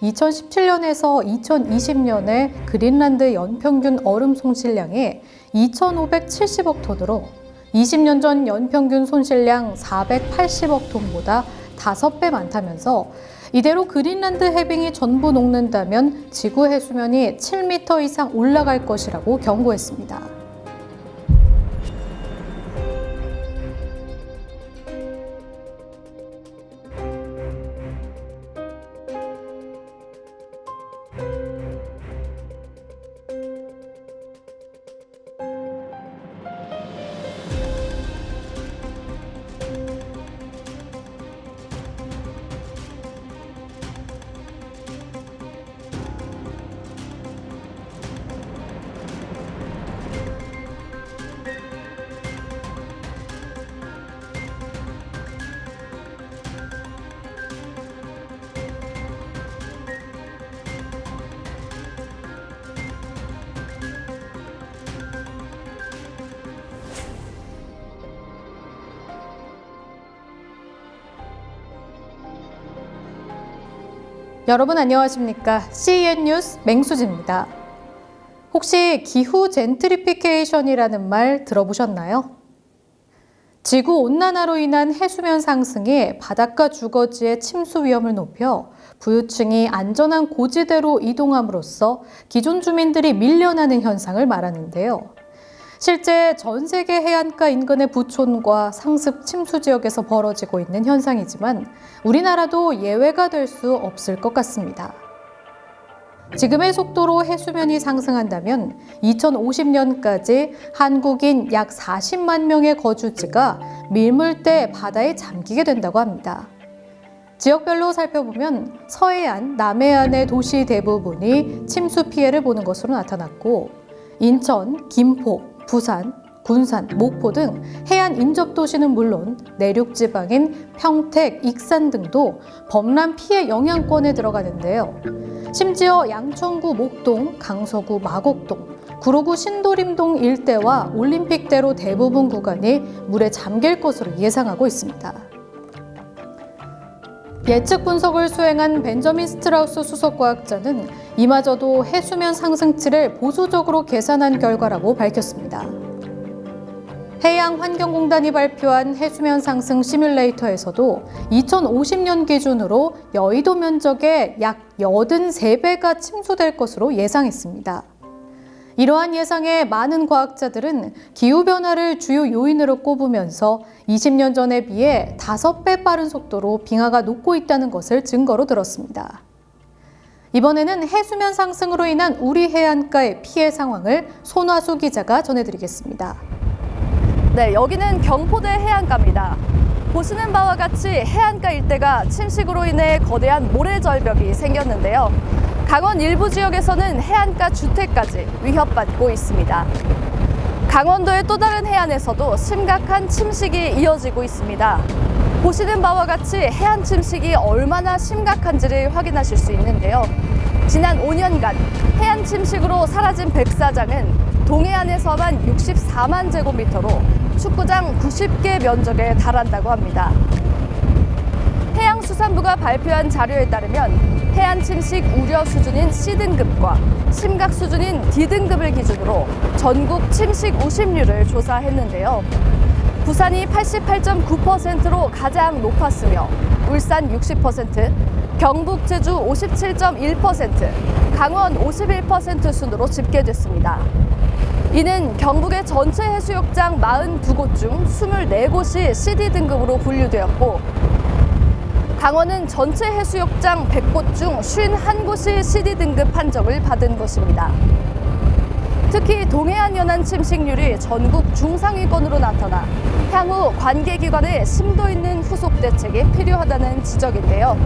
(2017년에서 2020년에) 그린란드 연평균 얼음 손실량이 2,570억 톤으로 20년 전 연평균 손실량 480억 톤보다 5배 많다면서 이대로 그린란드 해빙이 전부 녹는다면 지구 해수면이 7m 이상 올라갈 것이라고 경고했습니다. 여러분 안녕하십니까? CEN 뉴스 맹수지입니다. 혹시 기후 젠트리피케이션이라는 말 들어보셨나요? 지구온난화로 인한 해수면 상승이 바닷가 주거지의 침수 위험을 높여 부유층이 안전한 고지대로 이동함으로써 기존 주민들이 밀려나는 현상을 말하는데요. 실제 전 세계 해안가 인근의 부촌과 상습 침수 지역에서 벌어지고 있는 현상이지만 우리나라도 예외가 될 수 없을 것 같습니다. 지금의 속도로 해수면이 상승한다면 2050년까지 한국인 약 40만 명의 거주지가 밀물대 바다에 잠기게 된다고 합니다. 지역별로 살펴보면 서해안, 남해안의 도시 대부분이 침수 피해를 보는 것으로 나타났고 인천, 김포, 부산, 군산, 목포 등 해안 인접 도시는 물론 내륙 지방인 평택, 익산 등도 범람 피해 영향권에 들어가는데요. 심지어 양천구 목동, 강서구 마곡동, 구로구 신도림동 일대와 올림픽대로 대부분 구간이 물에 잠길 것으로 예상하고 있습니다. 예측 분석을 수행한 벤저민 스트라우스 수석과학자는 이마저도 해수면 상승치를 보수적으로 계산한 결과라고 밝혔습니다. 해양환경공단이 발표한 해수면 상승 시뮬레이터에서도 2050년 기준으로 여의도 면적의 약 83배가 침수될 것으로 예상했습니다. 이러한 예상에 많은 과학자들은 기후변화를 주요 요인으로 꼽으면서 20년 전에 비해 5배 빠른 속도로 빙하가 녹고 있다는 것을 증거로 들었습니다. 이번에는 해수면 상승으로 인한 우리 해안가의 피해 상황을 손화수 기자가 전해드리겠습니다. 네, 여기는 경포대 해안가입니다. 보시는 바와 같이 해안가 일대가 침식으로 인해 거대한 모래절벽이 생겼는데요. 강원 일부 지역에서는 해안가 주택까지 위협받고 있습니다. 강원도의 또 다른 해안에서도 심각한 침식이 이어지고 있습니다. 보시는 바와 같이 해안 침식이 얼마나 심각한지를 확인하실 수 있는데요. 지난 5년간 해안 침식으로 사라진 백사장은 동해안에서만 64만 제곱미터로 축구장 90개 면적에 달한다고 합니다. 해양수산부가 발표한 자료에 따르면 해안 침식 우려 수준인 C등급과 심각 수준인 D등급을 기준으로 전국 침식 우심률을 조사했는데요. 부산이 88.9%로 가장 높았으며 울산 60%, 경북, 제주 57.1%, 강원 51% 순으로 집계됐습니다. 이는 경북의 전체 해수욕장 42곳 중 24곳이 CD 등급으로 분류되었고 강원은 전체 해수욕장 100곳 중 51곳이 CD 등급 판정을 받은 것입니다. 특히 동해안 연안 침식률이 전국 중상위권으로 나타나 향후 관계기관의 심도 있는 후속 대책이 필요하다는 지적인데요.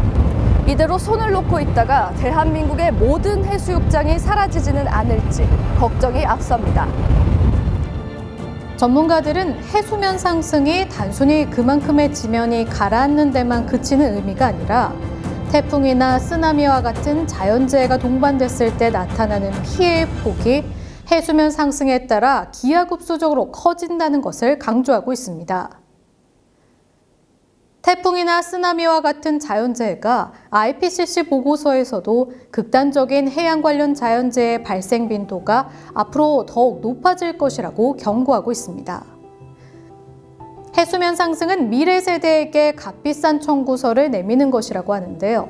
이대로 손을 놓고 있다가 대한민국의 모든 해수욕장이 사라지지는 않을지 걱정이 앞섭니다. 전문가들은 해수면 상승이 단순히 그만큼의 지면이 가라앉는 데만 그치는 의미가 아니라 태풍이나 쓰나미와 같은 자연재해가 동반됐을 때 나타나는 피해의 폭이 해수면 상승에 따라 기하급수적으로 커진다는 것을 강조하고 있습니다. 태풍이나 쓰나미와 같은 자연재해가 IPCC 보고서에서도 극단적인 해양 관련 자연재해 발생 빈도가 앞으로 더욱 높아질 것이라고 경고하고 있습니다. 해수면 상승은 미래 세대에게 값비싼 청구서를 내미는 것이라고 하는데요.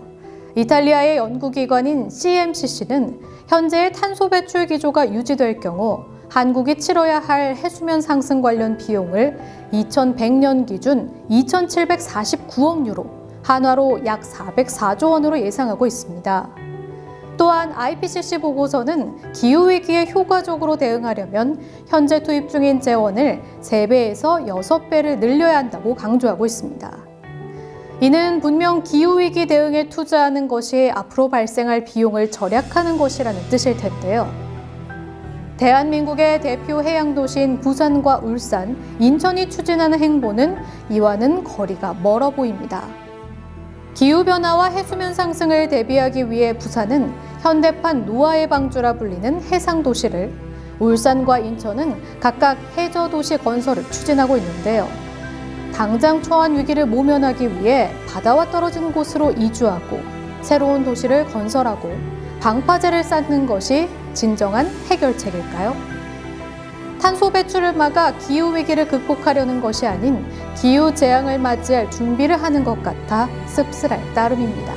이탈리아의 연구기관인 CMCC는 현재의 탄소 배출 기조가 유지될 경우 한국이 치러야 할 해수면 상승 관련 비용을 2100년 기준 2749억 유로, 한화로 약 404조 원으로 예상하고 있습니다. 또한 IPCC 보고서는 기후위기에 효과적으로 대응하려면 현재 투입 중인 재원을 3배에서 6배를 늘려야 한다고 강조하고 있습니다. 이는 분명 기후위기 대응에 투자하는 것이 앞으로 발생할 비용을 절약하는 것이라는 뜻일 텐데요. 대한민국의 대표 해양도시인 부산과 울산, 인천이 추진하는 행보는 이와는 거리가 멀어 보입니다. 기후변화와 해수면 상승을 대비하기 위해 부산은 현대판 노아의 방주라 불리는 해상도시를, 울산과 인천은 각각 해저도시 건설을 추진하고 있는데요. 당장 처한 위기를 모면하기 위해 바다와 떨어진 곳으로 이주하고 새로운 도시를 건설하고 방파제를 쌓는 것이 진정한 해결책일까요? 탄소 배출을 막아 기후위기를 극복하려는 것이 아닌 기후재앙을 맞이할 준비를 하는 것 같아 씁쓸할 따름입니다.